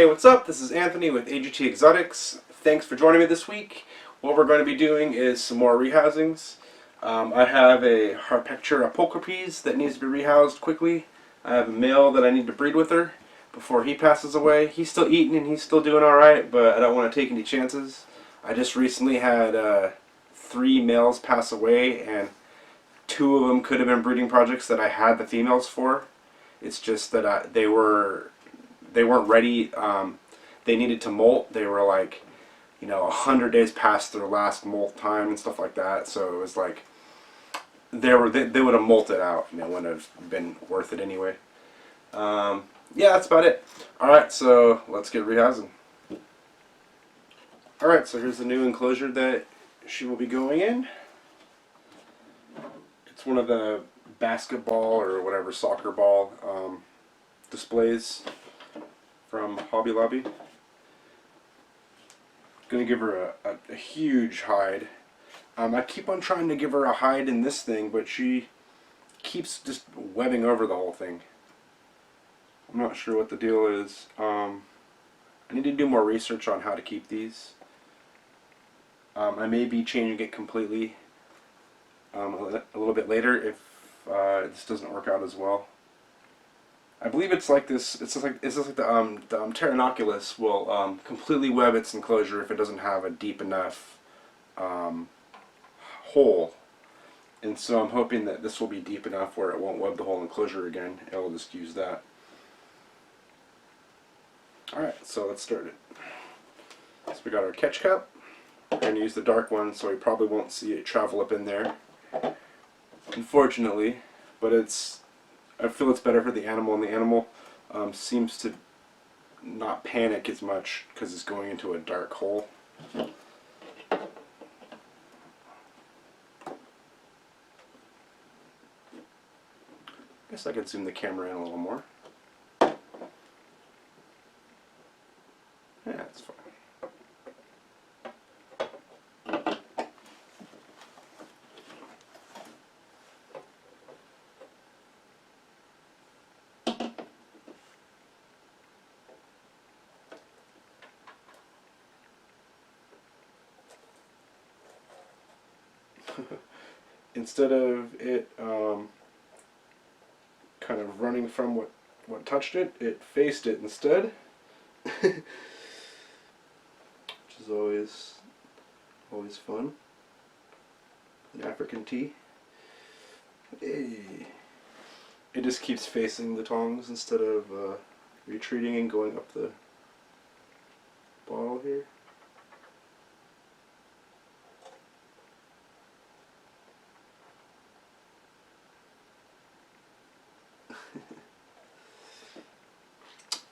Hey, what's up? This is Anthony with AGT Exotics. Thanks for joining me this week. What we're going to be doing is some more rehousings. I have a picture of pulchripes that needs to be rehoused quickly. I have a male that I need to breed with her before he passes away. He's still eating and he's still doing alright, but I don't want to take any chances. I just recently had 3 males pass away, and 2 of them could have been breeding projects that I had the females for. It's just that they weren't ready. They needed to molt. They were like, 100 days past their last molt time and stuff like that. So it was like they would have molted out, and it wouldn't have been worth it anyway. Yeah, that's about it. All right, so let's get rehousing. All right, so here's the new enclosure that she will be going in. It's one of the basketball or whatever soccer ball displays from Hobby Lobby. Gonna give her a huge hide. I keep on trying to give her a hide in this thing, but she keeps just webbing over the whole thing. I'm not sure what the deal is. I need to do more research on how to keep these. I may be changing it completely a little bit later if this doesn't work out as well. I believe it's like this. It's just like the Pteronoculus will completely web its enclosure if it doesn't have a deep enough hole, and so I'm hoping that this will be deep enough where it won't web the whole enclosure again. It'll just use that. All right, so let's start it. So we got our catch cup. We're going to use the dark one, so we probably won't see it travel up in there, unfortunately, but I feel it's better for the animal, and the animal seems to not panic as much because it's going into a dark hole. I guess I could zoom the camera in a little more. Yeah, that's fine. Instead of it kind of running from what touched it, it faced it instead, which is always fun. The African tea. Hey. It just keeps facing the tongs instead of retreating and going up the bottle here.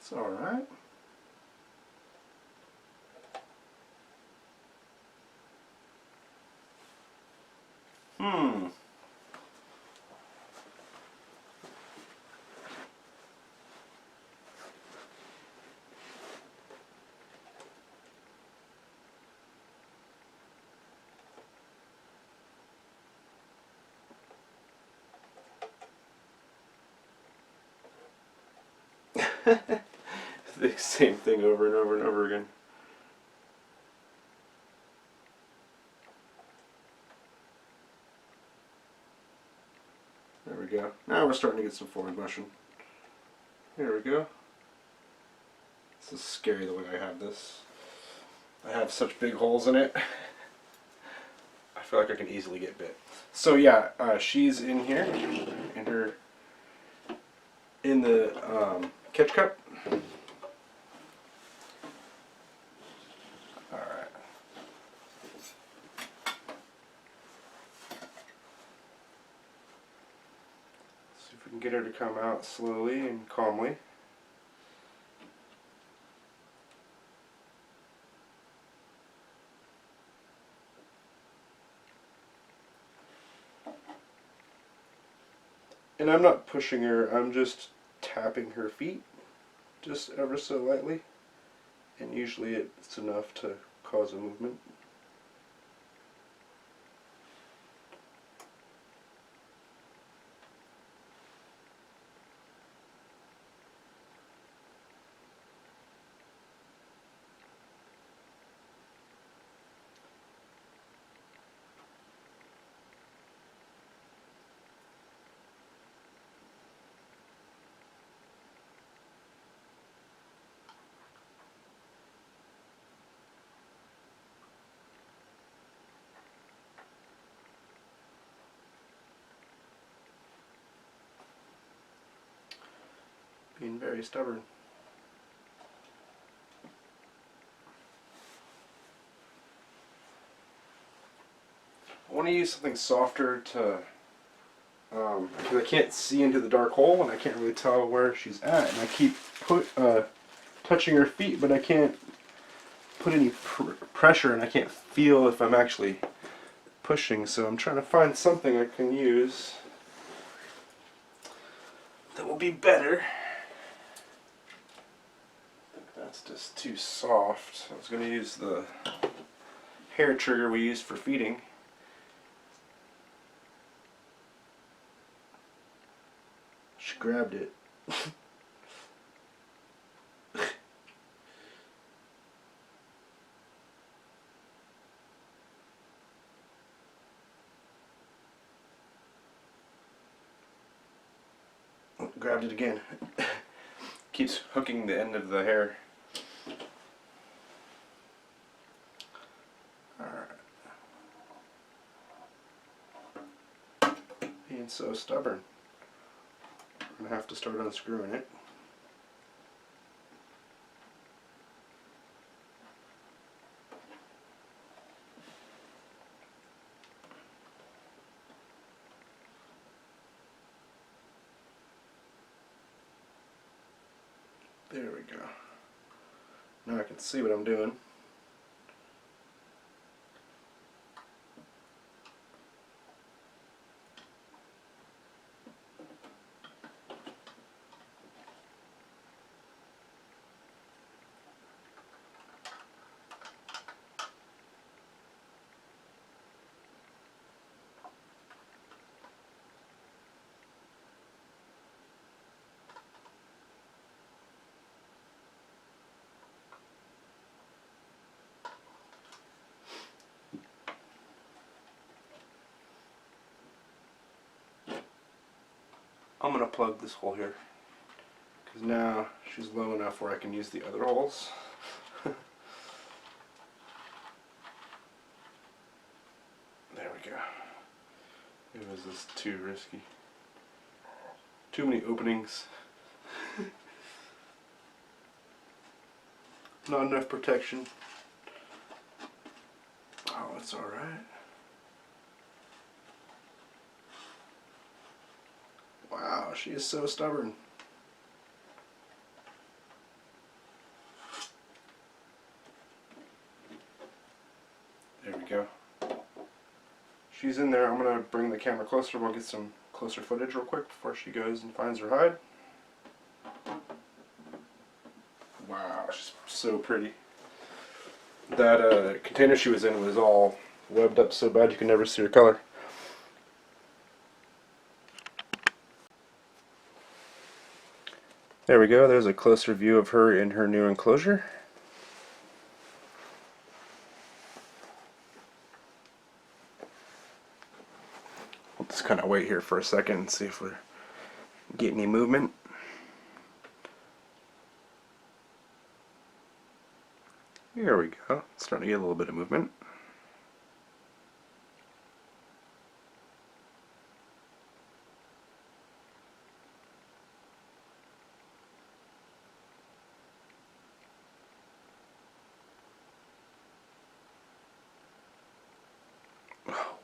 It's alright. The same thing over and over and over again. There we go. Now we're starting to get some forward motion. There we go. This is scary the way I have this. I have such big holes in it. I feel like I can easily get bit. So yeah, she's in here, in the catch cup. Alright. See if we can get her to come out slowly and calmly. And I'm not pushing her, I'm just tapping her feet just ever so lightly, and usually it's enough to cause a movement. being very stubborn. I want to use something softer to, because I can't see into the dark hole and I can't really tell where she's at. And I keep touching her feet, but I can't put any pressure and I can't feel if I'm actually pushing. So I'm trying to find something I can use that will be better. That's just too soft. I was going to use the hair trigger we use for feeding. She grabbed it. Grabbed it again. Keeps hooking the end of the hair. Alright. Being so stubborn. I'm going to have to start unscrewing it. There we go. Now I can see what I'm doing. I'm going to plug this hole here because now she's low enough where I can use the other holes. There we go. It was just too risky. Too many openings. Not enough protection. Oh, it's alright. Wow, she is so stubborn. There we go. She's in there. I'm going to bring the camera closer. We'll get some closer footage real quick before she goes and finds her hide. Wow, she's so pretty. That container she was in was all webbed up so bad you can never see her color. There we go, there's a closer view of her in her new enclosure. We'll just kind of wait here for a second and see if we get any movement. Here we go, starting to get a little bit of movement.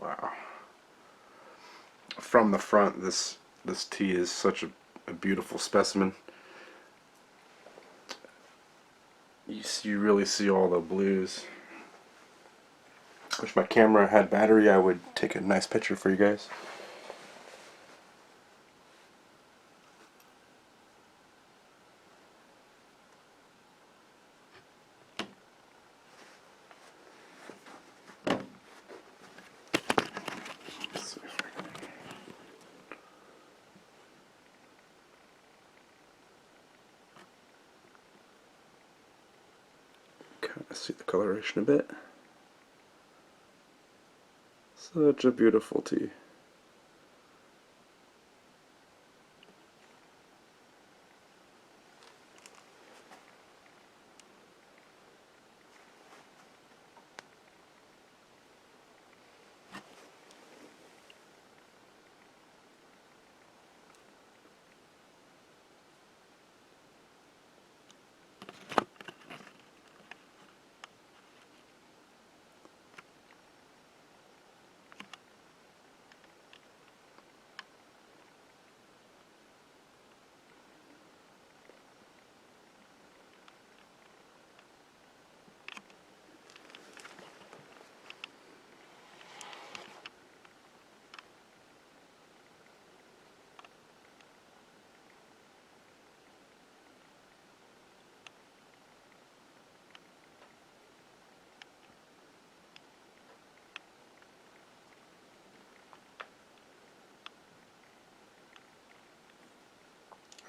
Wow. From the front, this tea is such a beautiful specimen. You really see all the blues. Wish my camera had battery, I would take a nice picture for you guys. Kind of see the coloration a bit. Such a beautiful tea.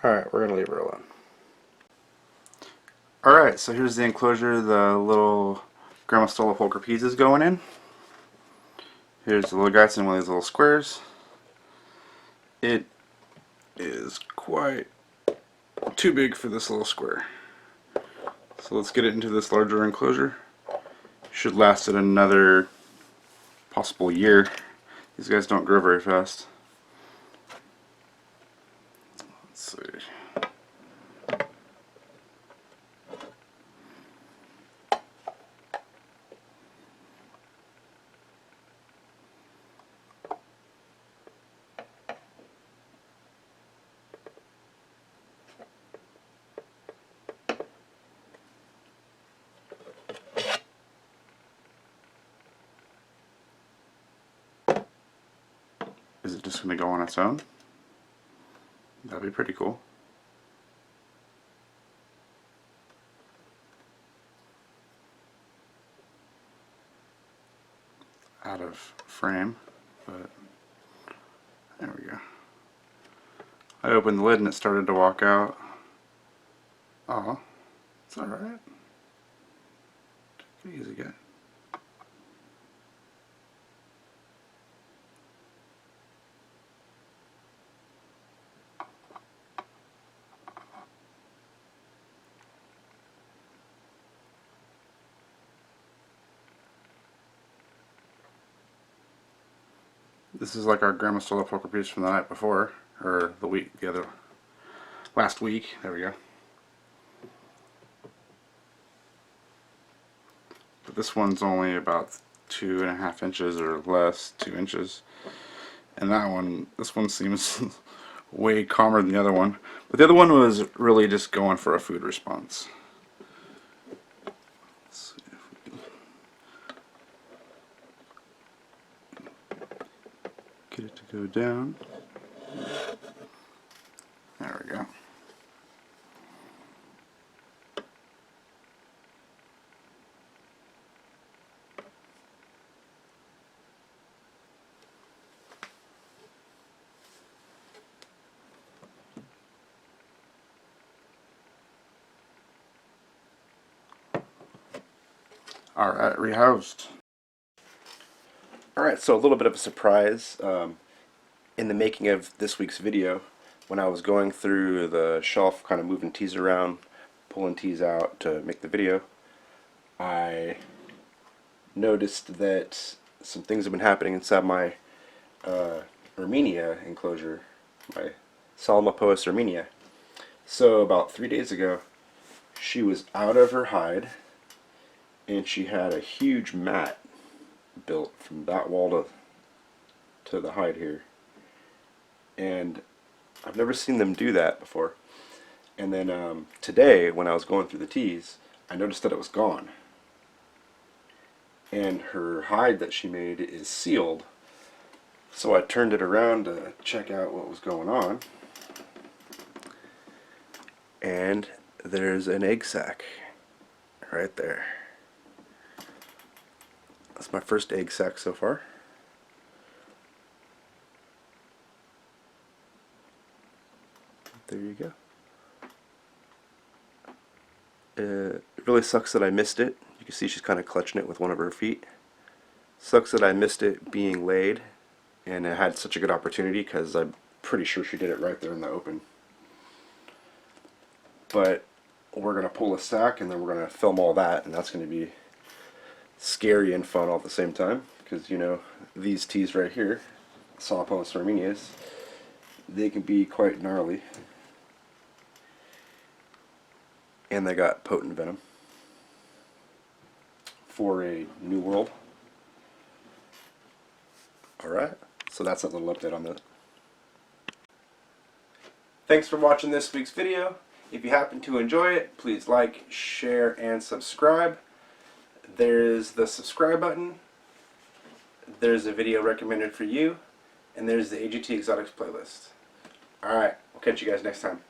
Alright, we're going to leave her alone. Alright, so here's the enclosure the little Grandma Stola pulchripes is going in. Here's the little guys in one of these little squares. It is quite too big for this little square. So let's get it into this larger enclosure. Should last it another possible year. These guys don't grow very fast. Let's see. Is it just going to go on its own? That'd be pretty cool. Out of frame, but there we go. I opened the lid and it started to walk out. Oh, it's alright. Take it easy, guy. This is like our Grandma Stola pulchripes from the night before, or last week. There we go. But this one's only about 2.5 inches or less, 2 inches. And this one seems way calmer than the other one. But the other one was really just going for a food response. Let's see if we can get it to go down. There we go. Alright, rehoused. Alright, so a little bit of a surprise. In the making of this week's video, when I was going through the shelf, kind of moving teas around, pulling teas out to make the video, I noticed that some things have been happening inside my irminia enclosure, my Salmopoeis irminia. So about 3 days ago, she was out of her hide, and she had a huge mat built from that wall to the hide here. And I've never seen them do that before. And then today, when I was going through the teas, I noticed that it was gone. And her hide that she made is sealed. So I turned it around to check out what was going on. And there's an egg sac right there. That's my first egg sac so far. There you go. It really sucks that I missed it. You can see she's kind of clutching it with one of her feet. Sucks that I missed it being laid, and I had such a good opportunity because I'm pretty sure she did it right there in the open. But we're going to pull a sac and then we're going to film all that, and that's going to be scary and fun all at the same time, because you know, these teas right here, Salmopoeis irminias, they can be quite gnarly. And they got potent venom for a new world. Alright, so that's a little update on that. Thanks for watching this week's video. If you happen to enjoy it, please like, share, and subscribe. There's the subscribe button. There's a video recommended for you. And there's the AGT Exotics playlist. Alright, we'll catch you guys next time.